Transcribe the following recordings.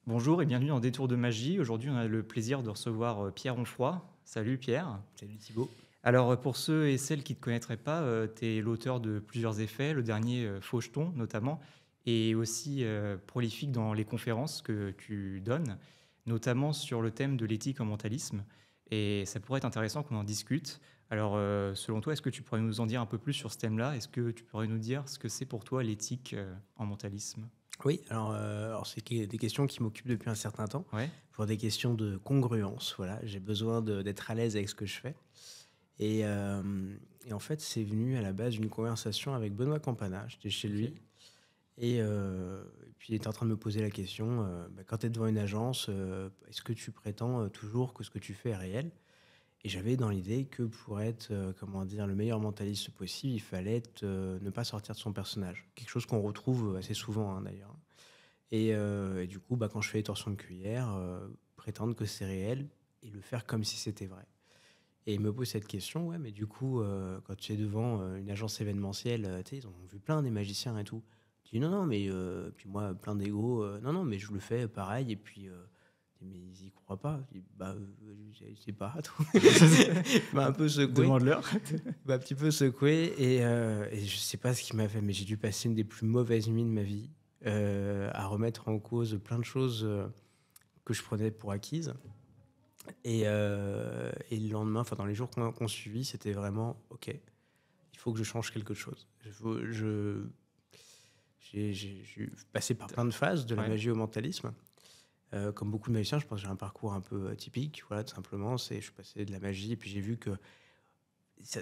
Bonjour et bienvenue dans Détour de magie. Aujourd'hui, on a le plaisir de recevoir Pierre Onfroy. Salut Pierre. Salut Thibaut. Alors, pour ceux et celles qui ne te connaîtraient pas, tu es l'auteur de plusieurs effets, le dernier Faucheton notamment, et aussi prolifique dans les conférences que tu donnes, notamment sur le thème de l'éthique en mentalisme. Et ça pourrait être intéressant qu'on en discute. Alors, selon toi, est-ce que tu pourrais nous en dire un peu plus sur ce thème-là? Est-ce que tu pourrais nous dire ce que c'est pour toi l'éthique en mentalisme? Oui, alors c'est des questions qui m'occupent depuis un certain temps, Ouais, pour des questions de congruence. Voilà, j'ai besoin d'être à l'aise avec ce que je fais. Et, euh, et en fait, c'est venu à la base d'une conversation avec Benoît Campana. J'étais chez ok. lui. Et puis il était en train de me poser la question, quand tu es devant une agence, est-ce que tu prétends toujours que ce que tu fais est réel? Et j'avais dans l'idée que pour être, comment dire, le meilleur mentaliste possible, il fallait ne pas sortir de son personnage. Quelque chose qu'on retrouve assez souvent, hein, d'ailleurs. Et du coup, quand je fais les torsions de cuillère, prétendre que c'est réel et le faire comme si c'était vrai. Et il me pose cette question, ouais, mais du coup, quand tu es devant une agence événementielle, tu sais, ils ont vu plein des magiciens et tout. Tu dis non, non, mais puis moi, plein d'ego, non, non, mais je le fais pareil, et puis, mais ils y croient pas. Je dis, je sais pas, tout. Il m'a un peu secoué, Demande-leur. il m'a un petit peu secoué, et je sais pas ce qu'il m'a fait, mais j'ai dû passer une des plus mauvaises nuits de ma vie, à remettre en cause plein de choses que je prenais pour acquises. Et le lendemain, enfin dans les jours qu'on suivit, c'était vraiment OK. Il faut que je change quelque chose. J'ai passé par plein de phases, de la Ouais. magie au mentalisme. Comme beaucoup de magiciens, je pense que j'ai un parcours un peu typique. Voilà, tout simplement, je suis passé de la magie, et puis j'ai vu que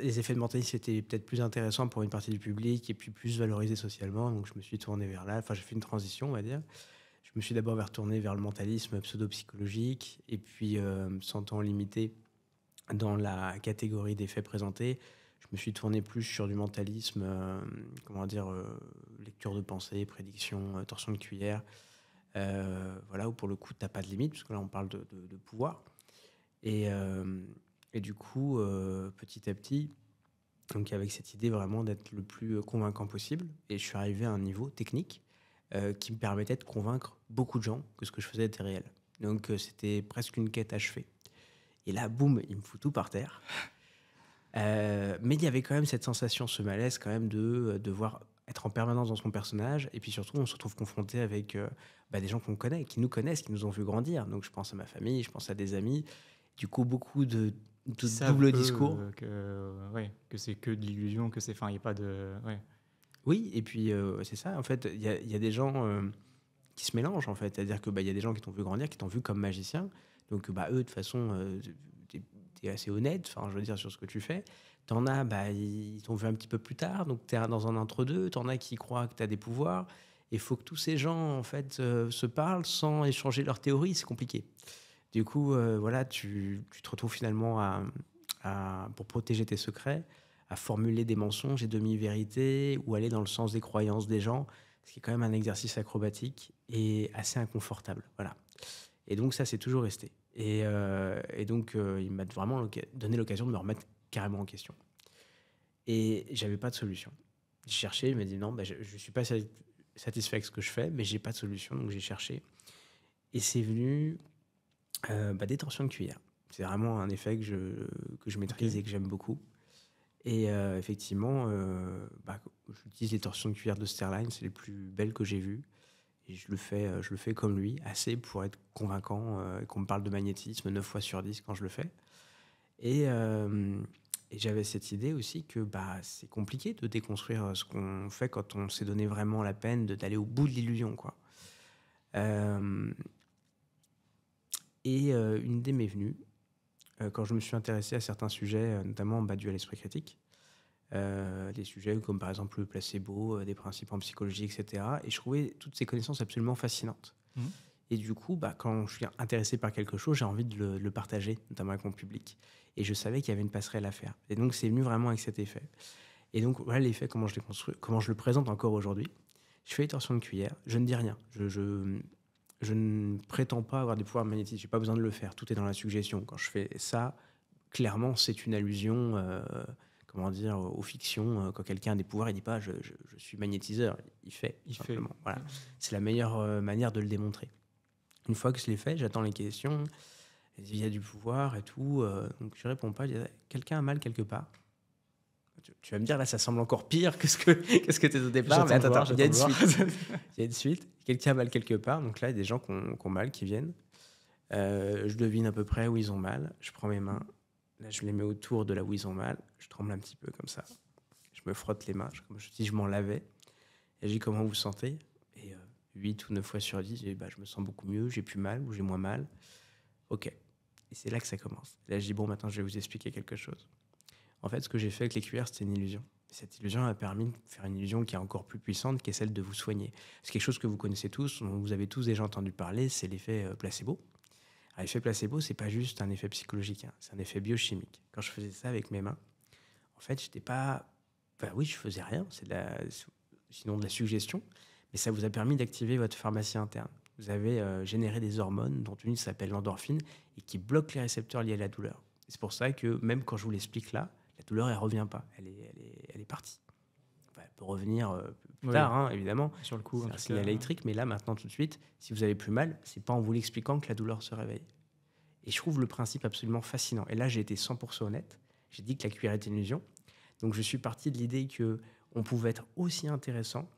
les effets de mentalisme étaient peut-être plus intéressants pour une partie du public et puis plus valorisés socialement. Donc je me suis tourné vers là. Enfin, j'ai fait une transition, on va dire. Je me suis d'abord retourné vers le mentalisme pseudo-psychologique, et puis, me sentant limité dans la catégorie des faits présentés, je me suis tourné plus sur du mentalisme, comment dire, lecture de pensée, prédiction, torsion de cuillère, voilà, où pour le coup, tu n'as pas de limite, parce que là, on parle de pouvoir. Et, euh, et du coup, petit à petit, donc avec cette idée vraiment d'être le plus convaincant possible, et je suis arrivé à un niveau technique qui me permettait de convaincre beaucoup de gens que ce que je faisais était réel. Donc c'était presque une quête achevée. Et là, boum, il me fout tout par terre. Mais il y avait quand même cette sensation, ce malaise quand même de devoir être en permanence dans son personnage. Et puis surtout, on se retrouve confronté avec des gens qu'on connaît, qui nous connaissent, qui nous ont vu grandir. Donc je pense à ma famille, je pense à des amis. Du coup, beaucoup de Qui savent, double eux, discours. ouais, que c'est que de l'illusion, que c'est. Enfin, il n'y a pas de. Ouais. Oui, et puis c'est ça, en fait, il y a des gens qui se mélangent, en fait. C'est-à-dire que il y a des gens qui t'ont vu grandir, qui t'ont vu comme magicien. Donc eux, de toute façon, t'es assez honnête, enfin, je veux dire, sur ce que tu fais. T'en as, ils t'ont vu un petit peu plus tard, donc t'es dans un entre-deux. T'en as qui croient que t'as des pouvoirs. Il faut que tous ces gens, en fait, se parlent sans échanger leurs théories, c'est compliqué. Du coup, voilà, tu te retrouves finalement pour protéger tes secrets, à formuler des mensonges et demi-vérités, ou aller dans le sens des croyances des gens, ce qui est quand même un exercice acrobatique et assez inconfortable. Voilà. Et donc ça, c'est toujours resté. Et donc, il m'a vraiment donné l'occasion de me remettre carrément en question. Et j'avais pas de solution. J'ai cherché, il m'a dit non, je ne suis pas satisfait avec ce que je fais, mais j'ai pas de solution, donc j'ai cherché. Et c'est venu des torsions de cuillère. C'est vraiment un effet que je Ok. maîtrise et que j'aime beaucoup. Et effectivement, j'utilise les torsions de cuillère de Sterline, c'est les plus belles que j'ai vues. Et je le fais comme lui, assez pour être convaincant, et qu'on me parle de magnétisme 9 fois sur 10 quand je le fais. Et, euh, et j'avais cette idée aussi que c'est compliqué de déconstruire ce qu'on fait quand on s'est donné vraiment la peine d'aller au bout de l'illusion, quoi. Euh, une idée m'est venue quand je me suis intéressé à certains sujets, notamment dus à l'esprit critique. Des sujets comme par exemple le placebo, des principes en psychologie, etc. Et je trouvais toutes ces connaissances absolument fascinantes. Mhm. Et du coup, quand je suis intéressé par quelque chose, j'ai envie de le partager, notamment avec mon public. Et je savais qu'il y avait une passerelle à faire. Et donc, c'est venu vraiment avec cet effet. Et donc, voilà l'effet, comment je l'ai construit, comment je le présente encore aujourd'hui. Je fais les torsions de cuillère, je ne dis rien. Je ne prétends pas avoir des pouvoirs magnétiques, je n'ai pas besoin de le faire. Tout est dans la suggestion. Quand je fais ça, clairement, c'est une allusion, comment dire, aux fictions. Quand quelqu'un a des pouvoirs, il dit pas je suis magnétiseur, il fait, tout Il fait. simplement. Ok. Voilà. C'est la meilleure manière de le démontrer. Une fois que je l'ai fait, j'attends les questions. Il y a du pouvoir et tout. Donc je réponds pas. Je dis, quelqu'un a mal quelque part. Tu vas me dire, là, ça semble encore pire que ce que tu es au départ. Mais attends, il y a une suite. Il y a une suite. Quelqu'un a mal quelque part. Donc là, il y a des gens qui ont mal, qui viennent. Je devine à peu près où ils ont mal. Je prends mes mains. Là, je les mets autour de là où ils ont mal. Je tremble un petit peu comme ça. Je me frotte les mains, comme si je m'en lavais. Et je dis, comment vous vous sentez? Et 8 ou 9 fois sur 10, je dis, je me sens beaucoup mieux, j'ai plus mal ou j'ai moins mal. Ok. Et c'est là que ça commence. Et là, je dis, bon, maintenant, je vais vous expliquer quelque chose. En fait, ce que j'ai fait avec les cuillères, c'était une illusion. Cette illusion a permis de faire une illusion qui est encore plus puissante, qui est celle de vous soigner. C'est quelque chose que vous connaissez tous, dont vous avez tous déjà entendu parler, c'est l'effet placebo. Alors, l'effet placebo, c'est pas juste un effet psychologique, hein, c'est un effet biochimique. Quand je faisais ça avec mes mains, en fait, j'étais pas... Enfin, oui, je faisais rien, sinon de la suggestion, mais ça vous a permis d'activer votre pharmacie interne. Vous avez généré des hormones, dont une s'appelle l'endorphine, et qui bloque les récepteurs liés à la douleur. C'est pour ça que même quand je vous l'explique là, la douleur, elle revient pas, elle est partie. Enfin, elle peut revenir plus tard, hein, évidemment. Sur le coup, c'est un signal électrique, mais là, maintenant, tout de suite, si vous avez plus mal, c'est pas en vous l'expliquant que la douleur se réveille. Et je trouve le principe absolument fascinant. Et là, j'ai été 100% honnête. J'ai dit que la cuillère était une illusion. Donc, je suis parti de l'idée qu'on pouvait être aussi intéressant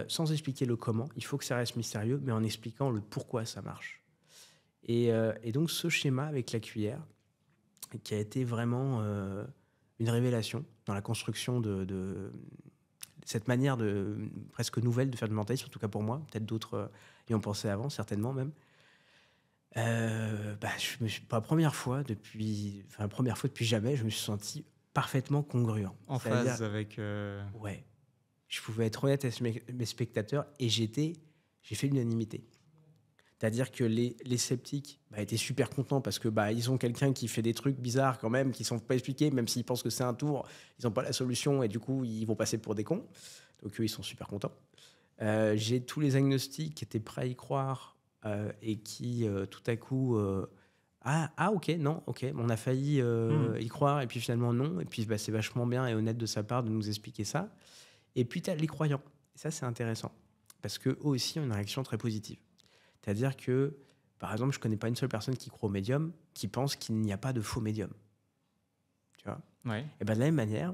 sans expliquer le comment. Il faut que ça reste mystérieux, mais en expliquant le pourquoi ça marche. Et donc, ce schéma avec la cuillère, qui a été vraiment une révélation dans la construction de cette manière presque nouvelle de faire du mentalisme, en tout cas pour moi. Peut-être d'autres y ont pensé avant, certainement même. Pour la première fois depuis jamais, je me suis senti parfaitement congruent. En phase avec... Ouais. Je pouvais être honnête avec mes spectateurs et j'ai fait l'unanimité. C'est-à-dire que les sceptiques étaient super contents parce que ils ont quelqu'un qui fait des trucs bizarres quand même, qui ne sont pas expliqués, même s'ils pensent que c'est un tour, ils n'ont pas la solution et du coup, ils vont passer pour des cons. Donc eux, ils sont super contents. J'ai tous les agnostiques qui étaient prêts à y croire et qui, tout à coup... ok, non, ok, on a failli y croire et puis finalement non. Et puis c'est vachement bien et honnête de sa part de nous expliquer ça. Et puis tu as les croyants. Et ça, c'est intéressant parce qu'eux aussi ont une réaction très positive. C'est-à-dire que, par exemple, je ne connais pas une seule personne qui croit au médium qui pense qu'il n'y a pas de faux médium. Tu vois ? Ouais. Et de la même manière,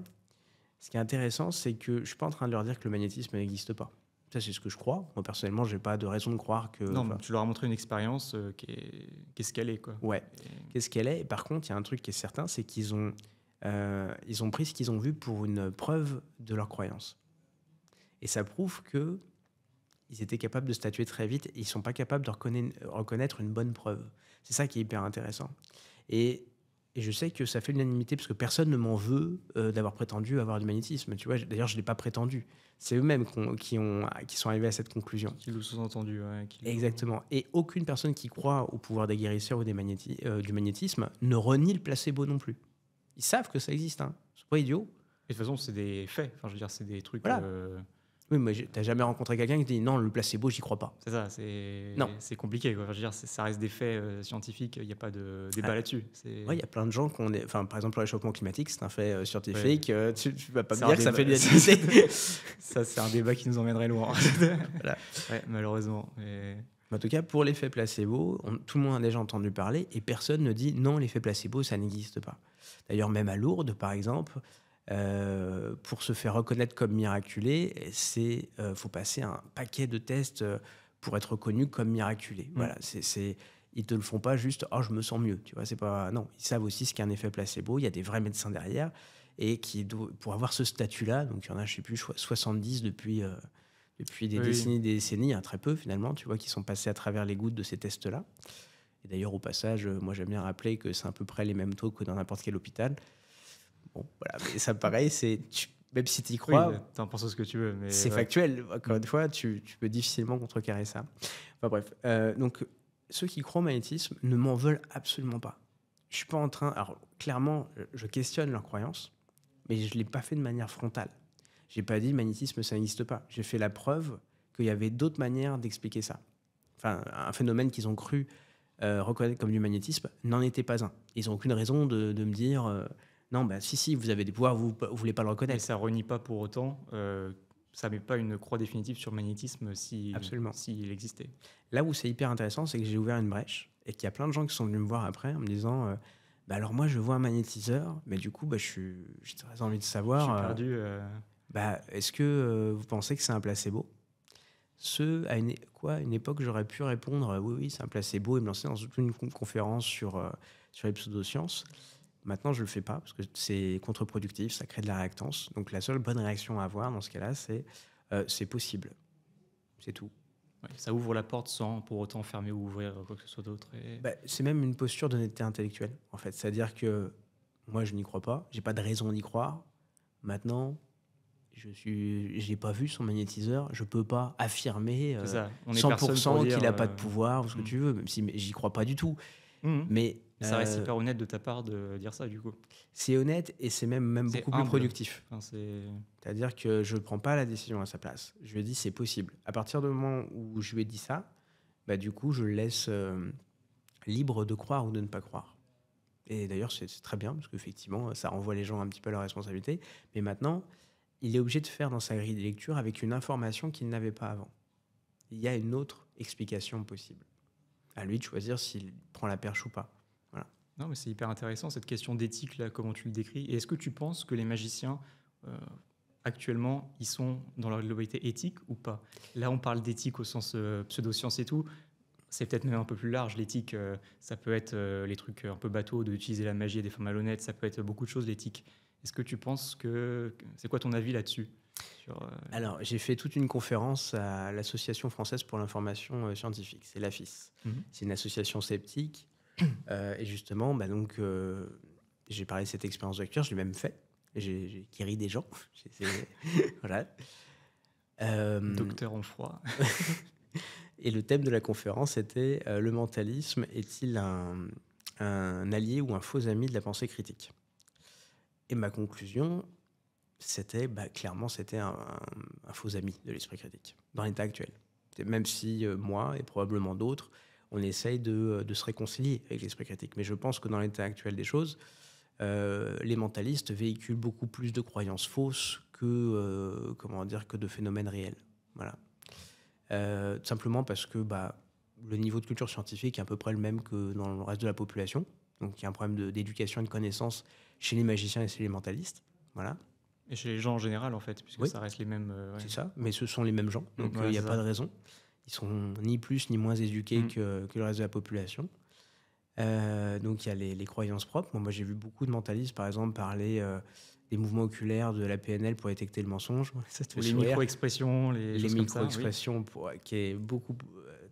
ce qui est intéressant, c'est que je ne suis pas en train de leur dire que le magnétisme n'existe pas. Ça, c'est ce que je crois. Moi, personnellement, je n'ai pas de raison de croire que... Non, tu leur as montré une expérience qu'est-ce qu'elle est, quoi. Ouais, qu'est-ce qu'elle est. Et par contre, il y a un truc qui est certain, c'est qu'ils ont pris ce qu'ils ont vu pour une preuve de leur croyance. Et ça prouve que ils étaient capables de statuer très vite et ils ne sont pas capables de reconnaître une bonne preuve. C'est ça qui est hyper intéressant. Et je sais que ça fait l'unanimité parce que personne ne m'en veut d'avoir prétendu avoir du magnétisme. Tu vois, d'ailleurs, je ne l'ai pas prétendu. C'est eux-mêmes qui sont arrivés à cette conclusion. Qui le sous-entendu. Ouais, exactement. Et aucune personne qui croit au pouvoir des guérisseurs ou du magnétisme ne renie le placebo non plus. Ils savent que ça existe. Hein. C'est pas idiot. Et de toute façon, c'est des faits. Enfin, je veux dire, c'est des trucs... Voilà. Oui, mais t'as jamais rencontré quelqu'un qui dit non, le placebo, j'y crois pas. C'est ça, c'est compliqué. Quoi. Enfin, je veux dire, ça reste des faits scientifiques, il n'y a pas de débat là-dessus. Oui, il y a plein de gens par exemple, le réchauffement climatique, c'est un fait scientifique. Ouais. Tu vas pas me dire que ça fait de l'unanimité. Ça, c'est un débat qui nous emmènerait loin. Voilà. Ouais, malheureusement. Mais... En tout cas, pour l'effet placebo, tout le monde a déjà entendu parler et personne ne dit non, l'effet placebo, ça n'existe pas. D'ailleurs, même à Lourdes, par exemple, pour se faire reconnaître comme miraculé, faut passer un paquet de tests pour être reconnu comme miraculé. Voilà, ils te le font pas juste « oh, je me sens mieux ». Tu vois, c'est pas... Non, ils savent aussi ce qu'est un effet placebo. Il y a des vrais médecins derrière et pour avoir ce statut-là, donc il y en a, je sais plus, 70 depuis des décennies, hein, très peu finalement, tu vois, qui sont passés à travers les gouttes de ces tests-là. Et d'ailleurs, au passage, moi j'aime bien rappeler que c'est à peu près les mêmes taux que dans n'importe quel hôpital. Bon, voilà, mais ça pareil, même si tu y crois, oui, t'en penses ce que tu veux, mais c'est factuel. Encore une fois, tu peux difficilement contrecarrer ça. Enfin bref, donc ceux qui croient au magnétisme ne m'en veulent absolument pas. Je suis pas en train... Alors clairement, je questionne leur croyance, mais je l'ai pas fait de manière frontale. J'ai pas dit le magnétisme, ça n'existe pas. J'ai fait la preuve qu'il y avait d'autres manières d'expliquer ça. Enfin, un phénomène qu'ils ont cru reconnaître comme du magnétisme n'en était pas un. Ils n'ont aucune raison de me dire... non, si, vous avez des pouvoirs, vous ne voulez pas le reconnaître. Mais ça ne renie pas pour autant ça met pas une croix définitive sur le magnétisme si Absolument. s'il existait. Là où c'est hyper intéressant, c'est que j'ai ouvert une brèche et qu'il y a plein de gens qui sont venus me voir après en me disant bah alors moi je vois un magnétiseur, mais du coup bah, j'ai très envie de Je savoir suis perdu, bah, est-ce que vous pensez que c'est un placebo? À une époque j'aurais pu répondre oui, oui, c'est un placebo et me lancer dans toute une conférence sur les pseudosciences. Maintenant, je le fais pas parce que c'est contre-productif, ça crée de la réactance. Donc la seule bonne réaction à avoir dans ce cas-là, c'est possible. C'est tout. ouais, ça ouvre la porte sans pour autant fermer ou ouvrir quoi que ce soit d'autre et Bah, c'est même une posture d'honnêteté intellectuelle, en fait. C'est-à-dire que moi, je n'y crois pas, j'ai pas de raison d'y croire. Maintenant, j'ai pas vu son magnétiseur, je peux pas affirmer c'est ça, on est personne pour 100% dire, qu'il a pas de pouvoir ou ce que mmh. tu veux, même si j'y crois pas du tout. Mmh. Mais Et ça reste hyper honnête de ta part de dire ça, du coup. c'est honnête et c'est même C'est beaucoup plus humble. productif. Enfin, c'est C'est-à-dire que je ne prends pas la décision à sa place. Je lui ai dit c'est possible. À partir du moment où je lui ai dit ça, bah, du coup, je le laisse libre de croire ou de ne pas croire. Et d'ailleurs, c'est très bien parce qu'effectivement, ça renvoie les gens un petit peu à leur responsabilité. Mais maintenant, il est obligé de faire dans sa grille de lecture avec une information qu'il n'avait pas avant. Il y a une autre explication possible. À lui de choisir s'il prend la perche ou pas. Voilà. non, mais c'est hyper intéressant cette question d'éthique, là, comment tu le décris. Et est-ce que tu penses que les magiciens, euh, actuellement, ils sont dans leur globalité éthique ou pas? Là, on parle d'éthique au sens pseudoscience et tout. C'est peut-être même un peu plus large. L'éthique, ça peut être les trucs un peu bateaux, d'utiliser la magie à des fins malhonnêtes. Ça peut être beaucoup de choses, l'éthique. Est-ce que tu penses que... C'est quoi ton avis là-dessus sur, Alors, j'ai fait toute une conférence à l'Association française pour l'information scientifique, c'est l'AFIS. Mhm. C'est une association sceptique. Et justement, bah donc, j'ai parlé de cette expérience de lecture, je l'ai même fait. J'ai guéri des gens. Voilà. Docteur en froid. Et le thème de la conférence était le mentalisme est-il un allié ou un faux ami de la pensée critique? Et ma conclusion, c'était clairement, c'était un faux ami de l'esprit critique dans l'état actuel. Même si moi et probablement d'autres, on essaye de se réconcilier avec l'esprit critique. Mais je pense que dans l'état actuel des choses, les mentalistes véhiculent beaucoup plus de croyances fausses que de phénomènes réels. Voilà. Tout simplement parce que le niveau de culture scientifique est à peu près le même que dans le reste de la population. Donc il y a un problème d'éducation et de connaissance chez les magiciens et chez les mentalistes. Voilà. Et chez les gens en général, en fait, puisque Oui. ça reste les mêmes... ouais. C'est ça, mais ce sont les mêmes gens, donc il Ouais, n'y a c'est pas ça. de raison. Ils sont ni plus ni moins éduqués que le reste de la population. Donc il y a les croyances propres. Moi, j'ai vu beaucoup de mentalistes, par exemple, parler des mouvements oculaires de la PNL pour détecter le mensonge. Ça te fait Ou les sourire. micro-expressions, les choses comme ça. Oui. Micro-expressions qui est beaucoup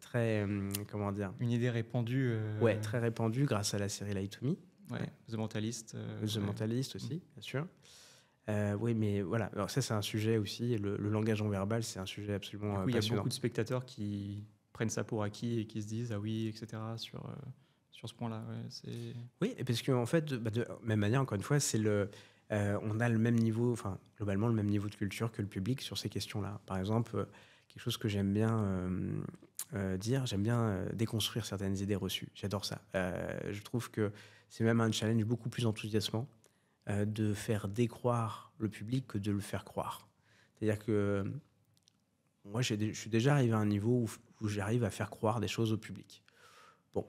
très comment dire, Une idée répandue. ouais, très répandue grâce à la série Light to Me. Ouais, The Mentalist. The ouais. Mentalist aussi, bien sûr. Oui, mais voilà. Alors ça, c'est un sujet aussi. Le langage non verbal, c'est un sujet absolument Du coup, il y a passionnant. beaucoup de spectateurs qui prennent ça pour acquis et qui se disent ah oui, etc. sur ce point-là. Ouais, oui, et parce qu'en fait, de même manière, encore une fois, on a le même niveau, enfin globalement le même niveau de culture que le public sur ces questions-là. Par exemple, quelque chose que j'aime bien dire, j'aime bien déconstruire certaines idées reçues. J'adore ça. Je trouve que c'est même un challenge beaucoup plus enthousiasmant de faire décroire le public que de le faire croire. C'est-à-dire que moi, je suis déjà arrivé à un niveau où j'arrive à faire croire des choses au public. Bon,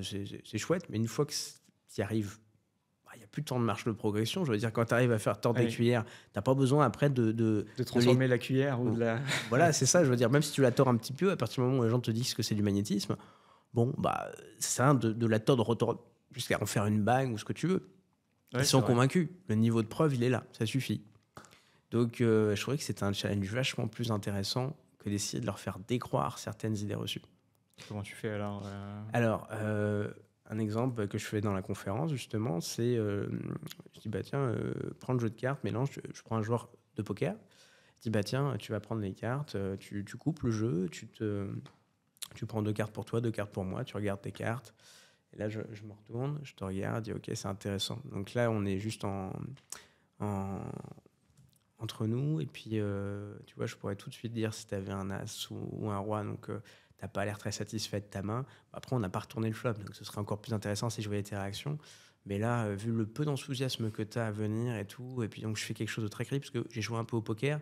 c'est chouette, mais une fois que tu y arrives, il n'y a plus tant de marge de progression. Je veux dire, quand tu arrives à faire tordre des Oui. cuillères, tu n'as pas besoin après de transformer la cuillère ou de la. Voilà, c'est ça. Je veux dire, même si tu la tords un petit peu, à partir du moment où les gens te disent que c'est du magnétisme, bon, c'est ça, de la tordre jusqu'à en faire une bague ou ce que tu veux. Ouais, Ils sont c'est vrai. convaincus. Le niveau de preuve, il est là. Ça suffit. Donc, je trouvais que c'était un challenge vachement plus intéressant que d'essayer de leur faire décroire certaines idées reçues. Comment tu fais alors Alors, un exemple que je fais dans la conférence, justement, c'est je dis, tiens, prends le jeu de cartes, mélange, je prends un joueur de poker, je dis, tiens, tu vas prendre les cartes, tu coupes le jeu, tu prends 2 cartes pour toi, 2 cartes pour moi, tu regardes tes cartes. Et là, je me retourne, je te regarde, je dis, ok, c'est intéressant. Donc là, on est juste entre nous, et puis, tu vois, je pourrais tout de suite dire si tu avais un as ou un roi, donc t'as pas l'air très satisfait de ta main. Après, on n'a pas retourné le flop, donc ce serait encore plus intéressant si je voyais tes réactions. Mais là, vu le peu d'enthousiasme que tu as à venir et tout, et puis donc je fais quelque chose de très crédible, parce que j'ai joué un peu au poker,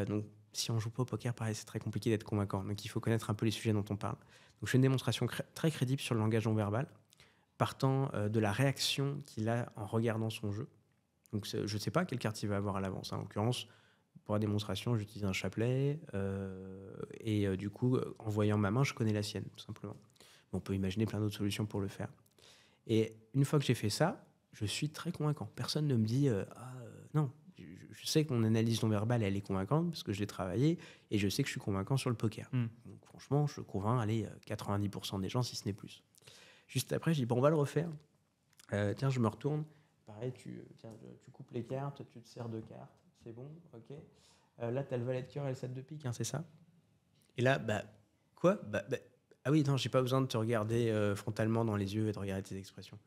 donc si on joue pas au poker, pareil, c'est très compliqué d'être convaincant. Donc, il faut connaître un peu les sujets dont on parle. Donc, je fais une démonstration très crédible sur le langage non verbal, partant de la réaction qu'il a en regardant son jeu. Donc, je ne sais pas quelle carte il va avoir à l'avance. En l'occurrence, pour la démonstration, j'utilise un chapelet. Du coup, en voyant ma main, je connais la sienne, tout simplement. On peut imaginer plein d'autres solutions pour le faire. Et une fois que j'ai fait ça, je suis très convaincant. Personne ne me dit non. Je sais que mon analyse non verbale, elle est convaincante parce que je l'ai travaillée et je sais que je suis convaincant sur le poker. Donc, franchement, je convainc 90% des gens, si ce n'est plus. Juste après, je dis bon, on va le refaire. Tiens, je me retourne. Pareil, tu coupes les cartes, tu te sers 2 cartes. C'est bon, ok. Là, tu as le valet de cœur et le 7 de pique, hein, c'est ça? Et là, quoi? Ah oui, non, j'ai pas besoin de te regarder frontalement dans les yeux et de regarder tes expressions.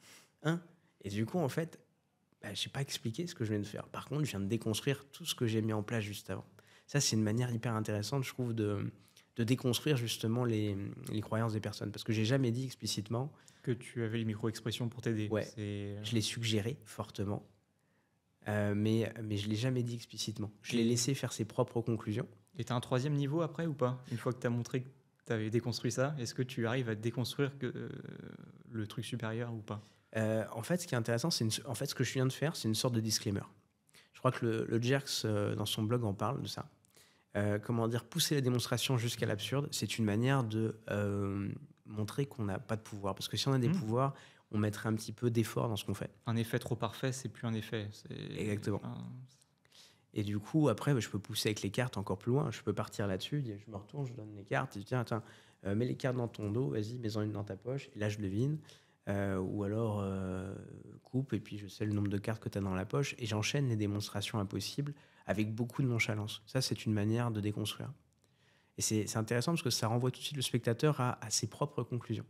Hein? Et du coup, en fait, j'ai pas expliqué ce que je viens de faire. Par contre, je viens de déconstruire tout ce que j'ai mis en place juste avant. Ça, c'est une manière hyper intéressante, je trouve, de déconstruire justement les croyances des personnes. Parce que j'ai jamais dit explicitement que tu avais les micro-expressions pour t'aider. Ouais, je l'ai suggéré fortement, mais je l'ai jamais dit explicitement. Je l'ai laissé faire ses propres conclusions. Et tu as un 3e niveau après ou pas? Une fois que tu as montré que tu avais déconstruit ça, est-ce que tu arrives à déconstruire le truc supérieur ou pas? En fait, ce qui est intéressant, en fait, ce que je viens de faire, c'est une sorte de disclaimer. Je crois que le Jerks, dans son blog, en parle de ça. Comment dire, pousser la démonstration jusqu'à l'absurde, c'est une manière de montrer qu'on n'a pas de pouvoir. Parce que si on a des pouvoirs, on mettrait un petit peu d'effort dans ce qu'on fait. Un effet trop parfait, c'est plus un effet. Exactement. Et du coup, après, je peux pousser avec les cartes encore plus loin. Je peux partir là-dessus, je me retourne, je donne les cartes, je dis tiens, mets les cartes dans ton dos, vas-y, mets-en une dans ta poche. Et là, je devine. Ou alors, coupe, et puis je sais le nombre de cartes que tu as dans la poche. Et j'enchaîne les démonstrations impossibles avec beaucoup de nonchalance. Ça, c'est une manière de déconstruire. Et c'est intéressant parce que ça renvoie tout de suite le spectateur à ses propres conclusions.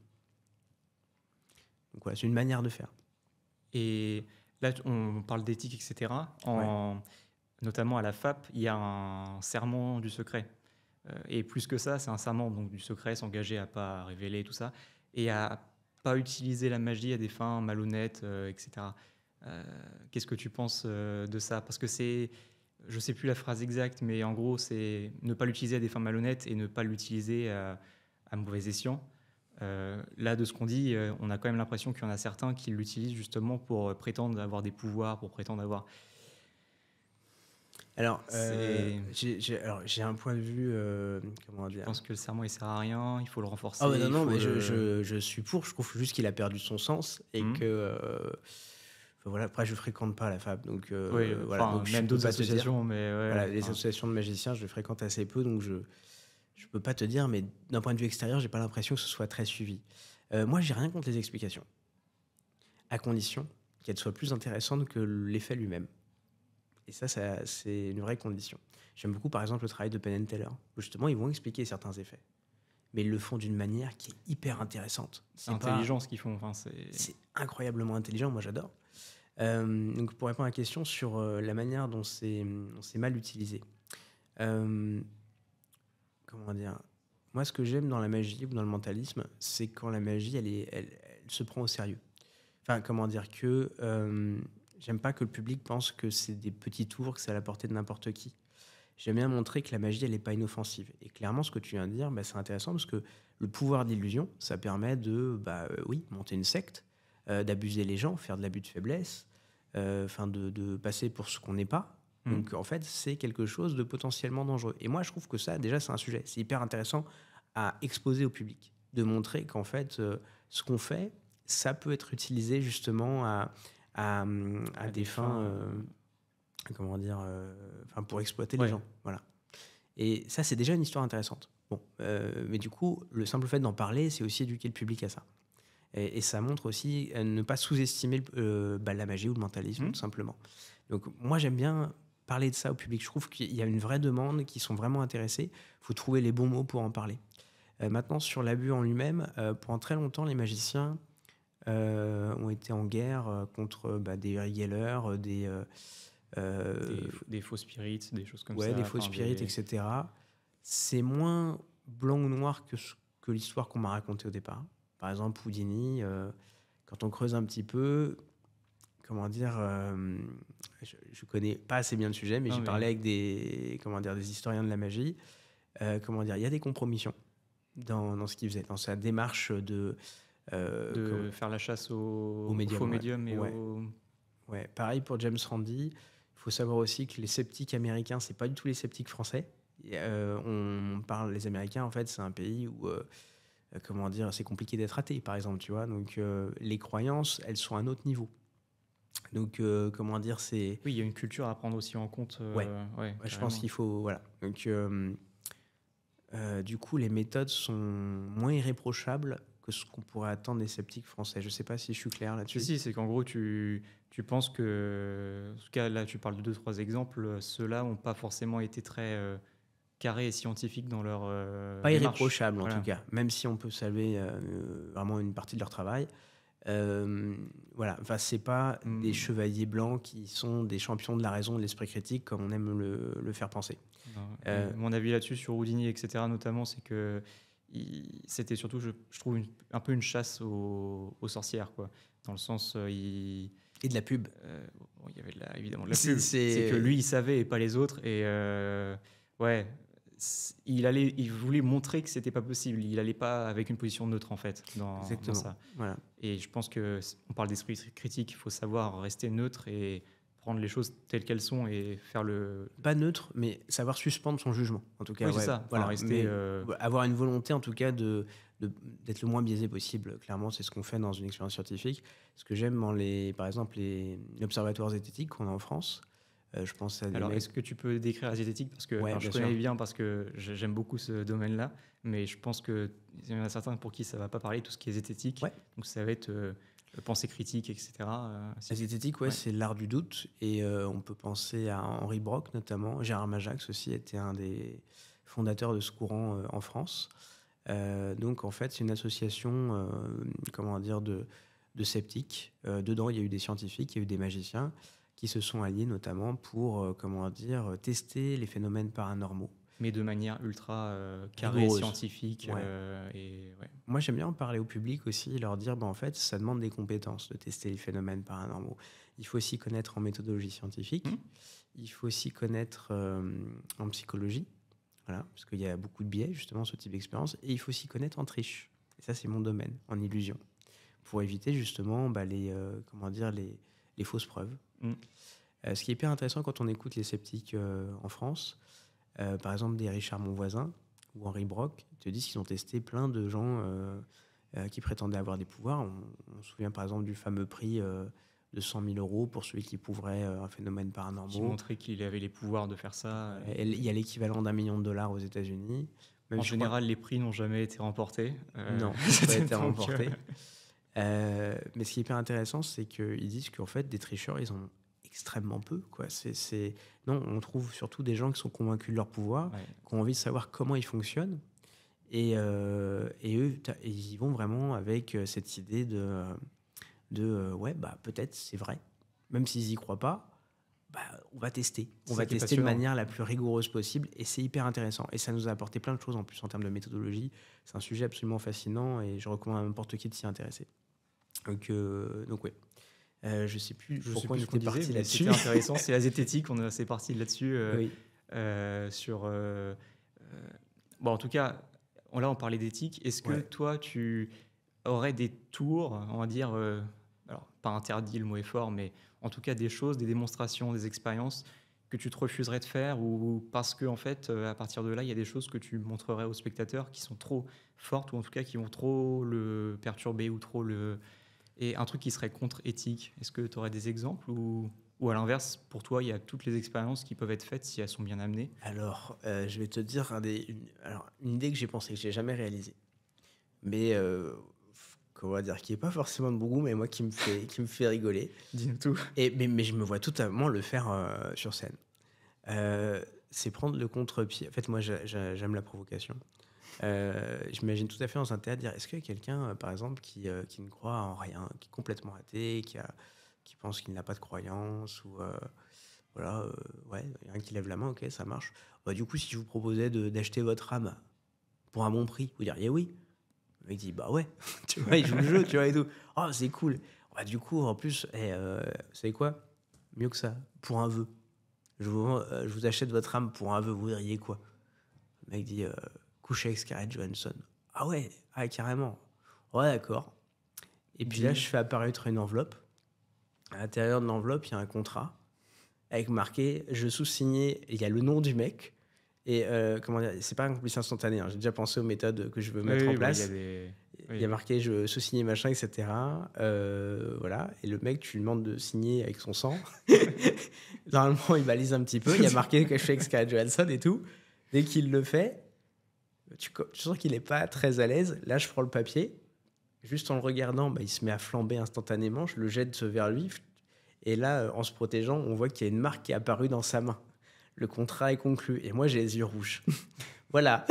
Donc voilà, c'est une manière de faire. Et là, on parle d'éthique, etc. Notamment à la FAP, il y a un serment du secret. Et plus que ça, c'est un serment donc, du secret, s'engager à ne pas révéler tout ça, et à pas utiliser la magie à des fins malhonnêtes, etc. Qu'est-ce que tu penses de ça? Parce que je ne sais plus la phrase exacte, mais en gros, c'est ne pas l'utiliser à des fins malhonnêtes et ne pas l'utiliser à mauvais escient. Là, de ce qu'on dit, on a quand même l'impression qu'il y en a certains qui l'utilisent justement pour prétendre avoir des pouvoirs, pour prétendre avoir... Alors, j'ai un point de vue, comment dire. Je pense que le serment, il sert à rien, il faut le renforcer. Ah ouais, non, mais je suis pour. Je trouve juste qu'il a perdu son sens et que... voilà, après, je fréquente pas la FAP, donc oui, voilà. Donc, même d'autres associations, mais voilà, les associations de magiciens, je les fréquente assez peu, donc je peux pas te dire, mais d'un point de vue extérieur, j'ai pas l'impression que ce soit très suivi. Moi, j'ai rien contre les explications, à condition qu'elles soient plus intéressantes que l'effet lui-même. Et ça, c'est une vraie condition. J'aime beaucoup, par exemple, le travail de Penn & Teller, où justement, ils vont expliquer certains effets, mais ils le font d'une manière qui est hyper intéressante. C'est intelligent ce qu'ils font. Enfin, c'est incroyablement intelligent, moi j'adore. Donc pour répondre à la question sur la manière dont c'est mal utilisé. Comment dire? Moi, ce que j'aime dans la magie ou dans le mentalisme, c'est quand la magie, elle se prend au sérieux. Enfin, comment dire que j'aime pas que le public pense que c'est des petits tours, que c'est à la portée de n'importe qui. J'aime bien montrer que la magie, elle n'est pas inoffensive. Et clairement, ce que tu viens de dire, c'est intéressant parce que le pouvoir d'illusion, ça permet de, monter une secte, d'abuser les gens, faire de l'abus de faiblesse, de passer pour ce qu'on n'est pas. Donc, en fait, c'est quelque chose de potentiellement dangereux. Et moi, je trouve que ça, déjà, c'est un sujet. C'est hyper intéressant à exposer au public, de montrer qu'en fait, ce qu'on fait, ça peut être utilisé justement à des fins... comment dire, pour exploiter les gens, voilà. Et ça, c'est déjà une histoire intéressante. Bon, mais du coup, le simple fait d'en parler, c'est aussi éduquer le public à ça. Et ça montre aussi ne pas sous-estimer la magie ou le mentalisme, tout simplement. Donc, moi, j'aime bien parler de ça au public. Je trouve qu'il y a une vraie demande, qui sont vraiment intéressés. Il faut trouver les bons mots pour en parler. Maintenant, sur l'abus en lui-même, pendant très longtemps, les magiciens ont été en guerre contre des regalers, des faux spirites, des choses comme ça. Ouais, des faux spirites, etc. C'est moins blanc ou noir que l'histoire qu'on m'a racontée au départ. Par exemple, Houdini, quand on creuse un petit peu, comment dire, je connais pas assez bien le sujet, mais Non, j'ai mais parlé avec des historiens de la magie. Comment dire, il y a des compromissions dans ce qu'il faisait, dans sa démarche de faire la chasse au aux faux médium. Ouais. médiums et Ouais. aux... Ouais. Pareil pour James Randi. Il faut savoir aussi que les sceptiques américains, c'est pas du tout les sceptiques français. On parle, les Américains, en fait, c'est un pays où comment dire, c'est compliqué d'être athée, par exemple, tu vois. Donc, les croyances, elles sont à un autre niveau. Donc, comment dire, c'est... Oui, il y a une culture à prendre aussi en compte. Ouais, Ouais, je pense carrément. qu'il faut... Voilà. Donc, du coup, les méthodes sont moins irréprochables que ce qu'on pourrait attendre des sceptiques français. Je sais pas si je suis clair Si, là-dessus. si, c'est qu'en gros, tu penses que, en tout cas, là, tu parles de deux, trois exemples, ceux-là n'ont pas forcément été très carrés et scientifiques dans leur Pas démarche. irréprochable, en tout Voilà. cas. Même si on peut saluer vraiment une partie de leur travail. Voilà, enfin, c'est pas des Hmm, chevaliers blancs qui sont des champions de la raison, de l'esprit critique, comme on aime le faire penser. non. Et Euh, mon avis là-dessus, sur Houdini, etc., notamment, c'est que c'était surtout, je trouve, un peu une chasse aux sorcières, quoi. Dans le sens, et de la pub. bon, il y avait évidemment de la C'est, pub. C'est que c'est- lui, il savait et pas les autres. Et ouais, il voulait montrer que c'était pas possible. Il allait pas avec une position neutre, en fait, dans Exactement. ça. Voilà. Et je pense que on parle d'esprit critique, il faut savoir rester neutre et prendre les choses telles qu'elles sont et faire le... Pas neutre, mais savoir suspendre son jugement. En tout cas, Oui, c'est ouais, ça. Enfin, voilà. rester... Mais avoir une volonté, en tout cas, d'être le moins biaisé possible. Clairement, c'est ce qu'on fait dans une expérience scientifique. Ce que j'aime dans par exemple, les observatoires zététiques qu'on a en France, je pense à des Alors, mecs. est-ce que tu peux décrire la zététique? Parce que Ouais, alors, je bien connais sûr. bien parce que j'aime beaucoup ce domaine-là, mais je pense qu'il y en a certains pour qui ça va pas parler, tout ce qui est zététique. Ouais. Donc, ça va être pensée critique, etc. La zététique, ouais, Ouais. c'est l'art du doute. Et on peut penser à Henri Brock, notamment. Gérard Majax aussi était un des fondateurs de ce courant en France. Donc, en fait, c'est une association, comment dire, de sceptiques. Dedans, il y a eu des scientifiques, il y a eu des magiciens qui se sont alliés, notamment pour, comment dire, tester les phénomènes paranormaux. Mais de manière ultra carrée, Rigoureuse. scientifique. Ouais. Et ouais. Moi, j'aime bien en parler au public aussi, leur dire, en fait, ça demande des compétences de tester les phénomènes paranormaux. Il faut s'y connaître en méthodologie scientifique, Hmm. il faut s'y connaître en psychologie, voilà, parce qu'il y a beaucoup de biais, justement, ce type d'expérience, et il faut s'y connaître en triche. Et ça, c'est mon domaine, en illusion, pour éviter justement comment dire, les fausses preuves. Hmm. Ce qui est hyper intéressant quand on écoute les sceptiques en France, par exemple des Richard Monvoisin ou Henri Brock, ils te disent qu'ils ont testé plein de gens qui prétendaient avoir des pouvoirs. On se souvient par exemple du fameux prix de 100 000 euros pour celui qui prouverait un phénomène Qui paranormal. montrait qu'il avait les pouvoirs de faire ça. Et il y a l'équivalent d'1 million de dollars aux États-Unis. Même En je crois- général, les prix n'ont jamais été remportés. non, ça n'a pas été donc, remporté. Mais ce qui est hyper intéressant, c'est qu'ils disent qu'en fait, des tricheurs, ils en ont extrêmement peu. Quoi. Non, on trouve surtout des gens qui sont convaincus de leur pouvoir, ouais. qui ont envie de savoir comment ils fonctionnent. Et eux, ils y vont vraiment avec cette idée ouais, bah, peut-être c'est vrai. Même s'ils n'y croient pas, bah, on va tester. C'est On ça va qui est tester de passionnant. manière la plus rigoureuse possible. Et c'est hyper intéressant. Et ça nous a apporté plein de choses en plus en termes de méthodologie. C'est un sujet absolument fascinant et je recommande à n'importe qui de s'y intéresser. Donc ouais. Je sais plus Je sais pourquoi plus on ce qu'on était parti disait, mais là-dessus. c'était intéressant. C'est la zététique, c'est parti là-dessus. Oui. Sur, bon, en tout cas, là, on parlait d'éthique. Est-ce que Ouais. toi, tu aurais des tours, on va dire, alors, pas interdit, le mot est fort, mais en tout cas des choses, des démonstrations, des expériences que tu te refuserais de faire ou parce que, en fait, à partir de là, il y a des choses que tu montrerais aux spectateurs qui sont trop fortes ou en tout cas qui vont trop le perturber ou trop le... Et un truc qui serait contre-éthique, est-ce que tu aurais des exemples ou à l'inverse, pour toi, il y a toutes les expériences qui peuvent être faites si elles sont bien amenées? Alors, je vais te dire une idée que j'ai pensée, que je n'ai jamais réalisée. Mais, comment dire, qui n'est pas forcément de bon goût, mais moi qui me fait rigoler. Dis-nous tout. Mais je me vois totalement le faire sur scène. C'est prendre le contre-pied. En fait, moi, j'aime la provocation. J'imagine tout à fait dans un théâtre dire est-ce qu'il y a quelqu'un, par exemple, qui ne croit en rien, qui est complètement athée, qui pense qu'il n'a pas de croyance, ou voilà, ouais, il y a un qui lève la main, ok, ça marche. Bah, du coup, si je vous proposais d'acheter votre âme pour un bon prix, vous diriez oui. Le mec dit bah ouais, tu vois, il joue le jeu, tu vois, et tout. Oh, c'est cool. Bah, du coup, en plus, vous savez quoi? Mieux que ça, pour un vœu. Je vous achète votre âme pour un vœu, vous diriez quoi? Le mec dit coucher avec Scarlett Johansson. Ah ouais, ah, carrément. Ouais, d'accord. Et puis là, Deal. je fais apparaître une enveloppe. À l'intérieur de l'enveloppe, il y a un contrat avec marqué je sous-signé, il y a le nom du mec. Et comment dire, c'est pas un complice instantané, hein. J'ai déjà pensé aux méthodes que je veux mettre en Oui, bah, il y a place. des. Il y a Oui. marqué je sous-signé machin, etc. Voilà. Et le mec, tu lui demandes de signer avec son sang. Normalement, il balise un petit peu. Il y a marqué que je fais avec Scarlett Johansson et tout. Dès qu'il le fait, tu sens qu'il n'est pas très à l'aise. Là, je prends le papier. Juste en le regardant, bah, il se met à flamber instantanément. Je le jette vers lui. Et là, en se protégeant, on voit qu'il y a une marque qui est apparue dans sa main. Le contrat est conclu. Et moi, j'ai les yeux rouges. Voilà.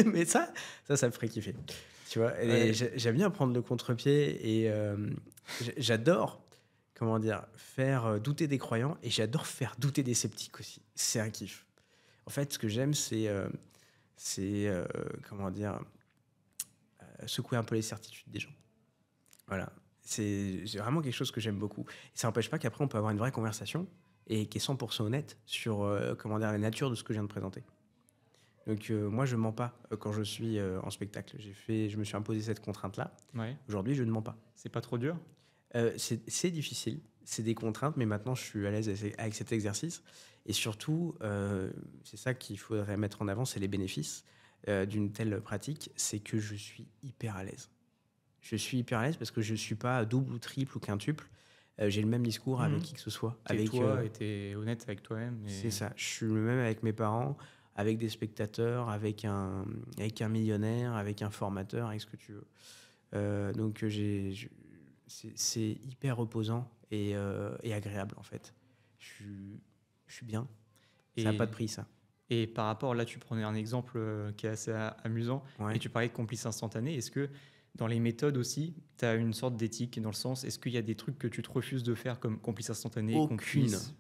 Mais ça me ferait kiffer. Tu vois, et Ouais. j'aime bien prendre le contre-pied et j'adore, comment dire, faire douter des croyants et j'adore faire douter des sceptiques aussi. C'est un kiff. En fait, ce que j'aime, c'est comment dire, secouer un peu les certitudes des gens. Voilà. C'est vraiment quelque chose que j'aime beaucoup. Et ça n'empêche pas qu'après, on peut avoir une vraie conversation et qui est 100% honnête sur comment dire, la nature de ce que je viens de présenter. Donc moi, je ne mens pas quand je suis en spectacle. Je me suis imposé cette contrainte-là. Ouais. Aujourd'hui, je ne mens pas. C'est pas trop dur? C'est difficile, c'est des contraintes, mais maintenant, je suis à l'aise avec cet exercice. Et surtout, c'est ça qu'il faudrait mettre en avant, c'est les bénéfices d'une telle pratique, c'est que je suis hyper à l'aise. Je suis hyper à l'aise parce que je ne suis pas double ou triple ou quintuple. J'ai le même discours avec Mhm. qui que ce soit. T'es Avec, toi et t'es honnête avec toi-même. c'est ça. Je suis le même avec mes parents, avec des spectateurs, avec un millionnaire, avec un formateur, avec ce que tu veux. Donc c'est hyper reposant et agréable en fait. Je suis bien. Ça n'a pas de Et, prix ça. et par rapport, là, tu prenais un exemple qui est assez amusant et Ouais. tu parlais de complice instantané. Est-ce que dans les méthodes aussi, tu as une sorte d'éthique dans le sens, est-ce qu'il y a des trucs que tu te refuses de faire comme complice instantané, Aucune. complice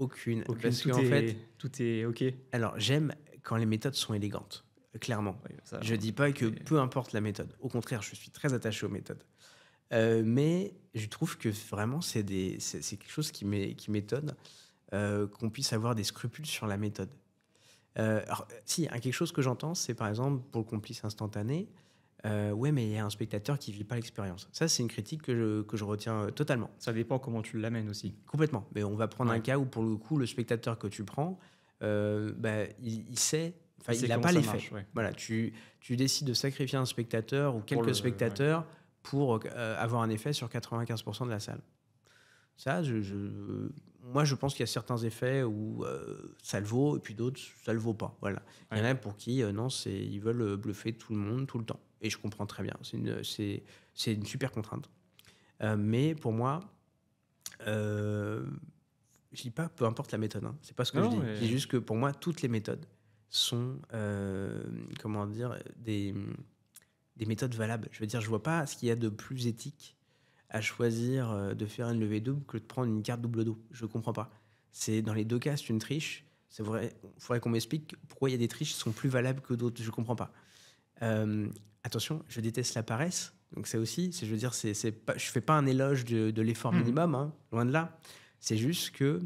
Aucune. aucune, Parce qu'en fait, tout est OK. alors j'aime quand les méthodes sont élégantes, clairement. Ouais, ça, Je dis pas que c'est- peu importe la méthode. Au contraire, je suis très attaché aux méthodes. Mais je trouve que vraiment, c'est quelque chose qui m'étonne qu'on puisse avoir des scrupules sur la méthode. Alors, si, hein, quelque chose que j'entends, c'est par exemple pour le complice instantané, ouais, mais il y a un spectateur qui vit pas l'expérience. Ça, c'est une critique que je retiens totalement, ça dépend comment tu l'amènes aussi. complètement. Mais on va prendre un Ouais. cas où, pour le coup, le spectateur que tu prends, bah, il sait, enfin, Il sait il n'a comment pas ça les faits. marche, ouais. Voilà, tu décides de sacrifier un spectateur ou Pour quelques ouais. spectateurs pour avoir un effet sur 95% de la salle. Ça, moi, je pense qu'il y a certains effets où ça le vaut et puis d'autres, ça le vaut pas. Voilà. Il y en Ouais. a pour qui, non, ils veulent bluffer tout le monde tout le temps. Et je comprends très bien. C'est une super contrainte. Mais pour moi, je dis pas peu importe la méthode. Hein. C'est pas ce que je Non, dis. Je dis mais juste que pour moi, toutes les méthodes sont, comment dire, des méthodes valables. Je veux dire, je vois pas ce qu'il y a de plus éthique à choisir de faire une levée double que de prendre une carte double dos. Je ne comprends pas. C'est dans les deux cas, c'est une triche. C'est vrai, il faudrait qu'on m'explique pourquoi il y a des triches qui sont plus valables que d'autres. Je ne comprends pas. Attention, je déteste la paresse. Donc ça aussi, je veux dire, c'est pas, je fais pas un éloge de l'effort Mhm. minimum, hein, loin de là. C'est juste que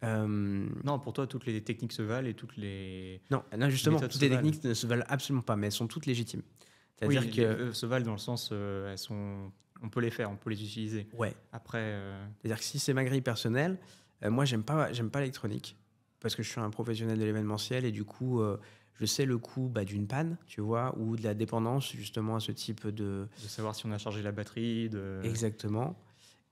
Non, pour toi, toutes les techniques se valent et toutes les non, justement, méthodes toutes se les valent. techniques ne se valent absolument pas, mais elles sont toutes légitimes. Oui, C'est-à-dire que se valent dans le sens, on peut les faire, on peut les utiliser. ouais, Après, c'est-à-dire que si c'est ma grille personnelle, moi, j'aime pas l'électronique parce que je suis un professionnel de l'événementiel et du coup, je sais le coût d'une panne, tu vois, ou de la dépendance justement à ce type de... de savoir si on a chargé la batterie, Exactement.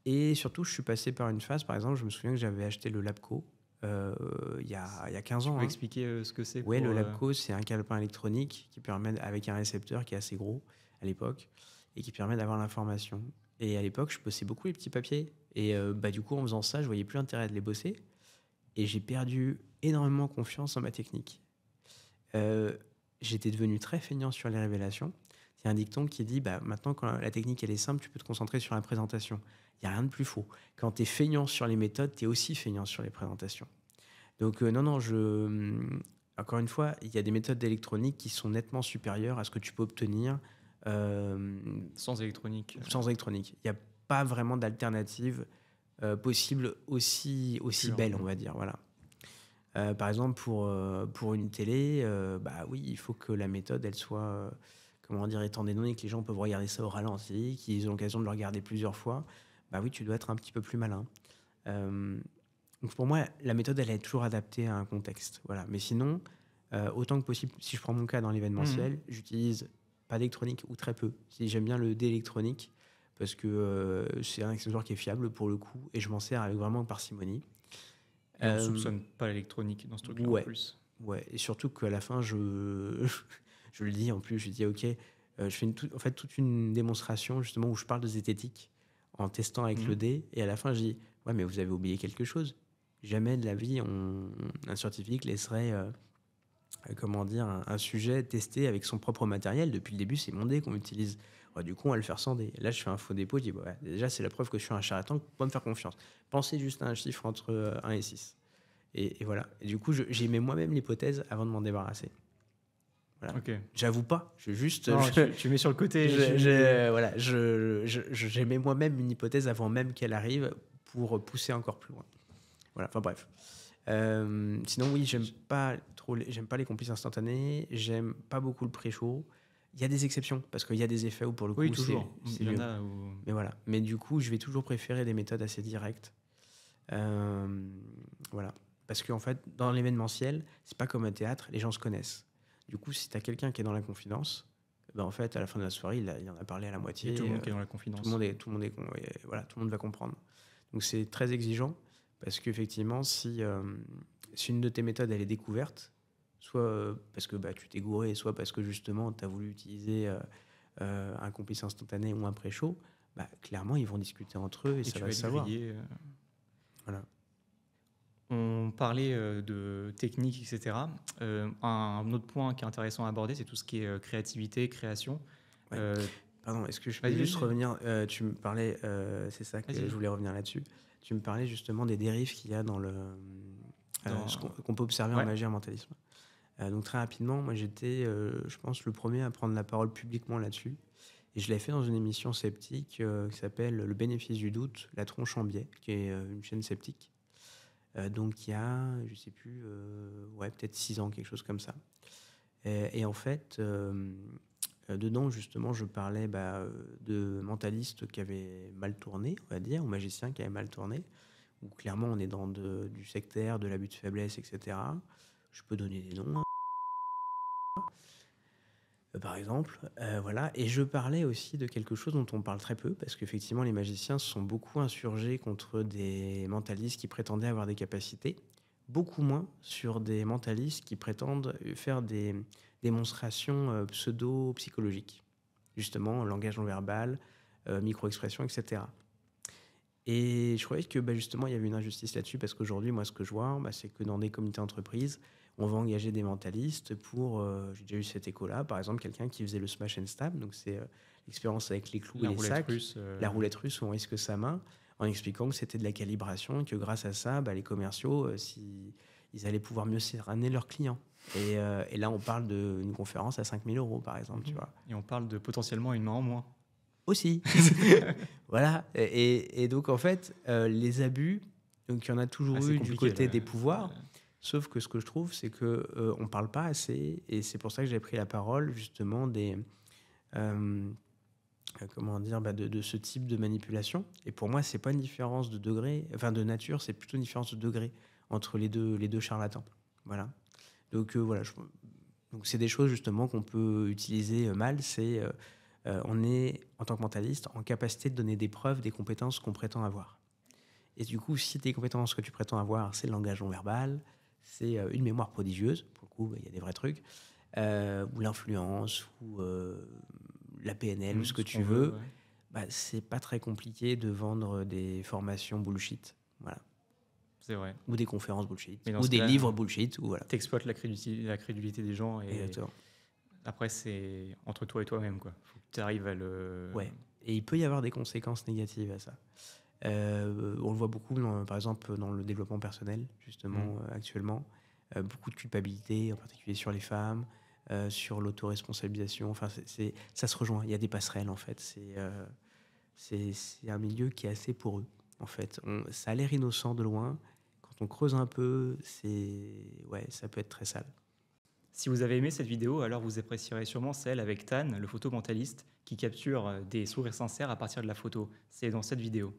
Et surtout, je suis passé par une phase, par exemple, je me souviens que j'avais acheté le Labco il y a 15 tu ans. peux Hein. expliquer ce que c'est Ouais, pour. le Labco, c'est un calepin électronique qui permet, avec un récepteur qui est assez gros à l'époque, et qui permet d'avoir l'information. Et à l'époque, je bossais beaucoup les petits papiers. Et du coup, en faisant ça, je voyais plus l'intérêt de les bosser. Et j'ai perdu énormément confiance en ma technique. J'étais devenu très feignant sur les révélations. Il y a un dicton qui dit maintenant, quand la technique elle est simple, tu peux te concentrer sur la présentation. Il n'y a rien de plus faux. Quand tu es feignant sur les méthodes, tu es aussi feignant sur les présentations. Donc, non, encore une fois, il y a des méthodes d'électronique qui sont nettement supérieures à ce que tu peux obtenir Sans électronique. sans électronique. Il y a pas vraiment d'alternative possible aussi Sûr, belle, on va dire. Voilà. Par exemple, pour une télé, bah oui, il faut que la méthode, elle soit, comment dire, étant donné que les gens peuvent regarder ça au ralenti, qu'ils ont l'occasion de le regarder plusieurs fois, bah oui, tu dois être un petit peu plus malin. Euh, donc pour moi, la méthode, elle est toujours adaptée à un contexte. Voilà. Mais sinon, autant que possible, si je prends mon cas dans Mhm. l'événementiel, j'utilise pas d'électronique ou très peu. Si j'aime bien le d'électronique, parce que c'est un accessoire qui est fiable pour le coup, et je m'en sers avec vraiment parcimonie. Et on Euh, soupçonne pas l'électronique dans ce truc-là en ouais, plus. ouais. Et surtout qu'à la fin, je le dis en plus, je dis ok, je fais en fait toute une démonstration justement où je parle de zététique en testant avec le Mhm. dé, et à la fin, je dis ouais, mais vous avez oublié quelque chose. Jamais de la vie, un scientifique laisserait, comment dire, un sujet testé avec son propre matériel. Depuis le début, c'est mon dé qu'on utilise. Ouais, du coup, on va le faire sans dé. Là, je fais un faux dépôt, je dis, ouais, déjà, c'est la preuve que je suis un charlatan, pas me faire confiance. Pensez juste à un chiffre entre 1 et 6. Et voilà. Et du coup, j'émets moi-même l'hypothèse avant de m'en débarrasser. Voilà. Ok. J'avoue pas, Non, tu mets sur le côté. voilà, j'émets moi-même une hypothèse avant même qu'elle arrive pour pousser encore plus loin. Voilà, enfin bref. Sinon, oui, j'aime pas les complices instantanés. J'aime pas beaucoup le pré-show. Il y a des exceptions parce qu'il y a des effets où pour le Oui, coup toujours. c'est Il y en mieux. a où. Mais voilà. Mais du coup, je vais toujours préférer des méthodes assez directes. Euh, voilà. Parce qu'en fait, dans l'événementiel, c'est pas comme un théâtre, les gens se connaissent. Du coup, si tu as quelqu'un qui est dans la confidence, ben en fait, à la fin de la soirée, il en a parlé à la Il y a tout le moitié. monde qui est dans la confidence. Voilà, tout le monde va comprendre. Donc c'est très exigeant parce qu'effectivement, si une de tes méthodes elle est découverte, soit parce que bah, tu t'es gouré, soit parce que justement tu as voulu utiliser un complice instantané ou un pré-show, bah, clairement ils vont discuter entre eux et Et ça tu va vas se être savoir. grillé. Voilà. On parlait de technique, etc. Un autre point qui est intéressant à aborder, c'est tout ce qui est créativité, création. Ouais. Euh, Pardon, est-ce que je peux Vas-y, juste vas-y, revenir tu me parlais, c'est ça que je vas-y. voulais revenir là-dessus. Tu me parlais justement des dérives qu'il y a dans ce Dans... qu'on peut observer en Ouais, magie et en mentalisme. Donc très rapidement, moi j'étais, je pense, le premier à prendre la parole publiquement là-dessus. Et je l'ai fait dans une émission sceptique qui s'appelle Le bénéfice du doute, la tronche en biais, qui est une chaîne sceptique. Donc il y a, je sais plus, ouais, peut-être 6 ans, quelque chose comme ça. Et en fait, dedans, justement, je parlais de mentalistes qui avaient mal tourné, on va dire, ou magiciens qui avaient mal tourné, où clairement on est dans du sectaire, de l'abus de faiblesse, etc. Je peux donner des noms, hein, par exemple. Voilà. Et je parlais aussi de quelque chose dont on parle très peu, parce qu'effectivement, les magiciens se sont beaucoup insurgés contre des mentalistes qui prétendaient avoir des capacités, beaucoup moins sur des mentalistes qui prétendent faire des démonstrations pseudo-psychologiques. Justement, langage non verbal, micro-expression, etc. Et je croyais que justement, il y avait une injustice là-dessus, parce qu'aujourd'hui, moi, ce que je vois, c'est que dans des comités d'entreprise, on va engager des mentalistes pour... j'ai déjà eu cet écho-là, par exemple, quelqu'un qui faisait le smash and stab, donc c'est l'expérience avec les clous et la les roulette sacs, russe. la roulette russe où on risque sa main, en expliquant que c'était de la calibration et que grâce à ça, les commerciaux, ils allaient pouvoir mieux cerner leurs clients. Et là, on parle d'une conférence à 5 000 euros, par exemple, tu Mhm. vois. Et on parle de potentiellement une main en moins. Aussi. Voilà. Et donc, en fait, les abus, donc il y en a Ah, toujours c'est eu du compliqué côté là. des pouvoirs. Sauf que ce que je trouve, c'est que on parle pas assez, et c'est pour ça que j'ai pris la parole justement euh, comment dire, de ce type de manipulation. Et pour moi, c'est pas une différence de degré, enfin de nature, c'est plutôt une différence de degré entre les deux charlatans. Voilà. Donc voilà, donc c'est des choses justement qu'on peut utiliser mal. On est en tant que mentaliste en capacité de donner des preuves des compétences qu'on prétend avoir. Et du coup, si tes compétences que tu prétends avoir, c'est le langage non verbal, c'est une mémoire prodigieuse, pour le coup, il y a des vrais trucs, ou l'influence, ou la PNL, ou ce que Ce qu'on tu veut, veux, ouais. c'est pas très compliqué de vendre des formations bullshit, voilà, C'est vrai. ou des conférences bullshit, Mais dans ou ce des cas-là, livres bullshit, ou voilà. t'exploites la crédulité des gens et Exactement. après, c'est entre toi et toi-même, quoi. Faut que tu arrives à le. Ouais. Et il peut y avoir des conséquences négatives à ça. On le voit beaucoup, par exemple, dans le développement personnel, justement, Mm. actuellement. Beaucoup de culpabilité, en particulier sur les femmes, sur l'autoresponsabilisation. Enfin, ça se rejoint. Il y a des passerelles, en fait. c'est un milieu qui est assez poreux, en fait. Ça a l'air innocent de loin. Quand on creuse un peu, ouais, ça peut être très sale. Si vous avez aimé cette vidéo, alors vous apprécierez sûrement celle avec Tan, le photomentaliste, qui capture des sourires sincères à partir de la photo. C'est dans cette vidéo.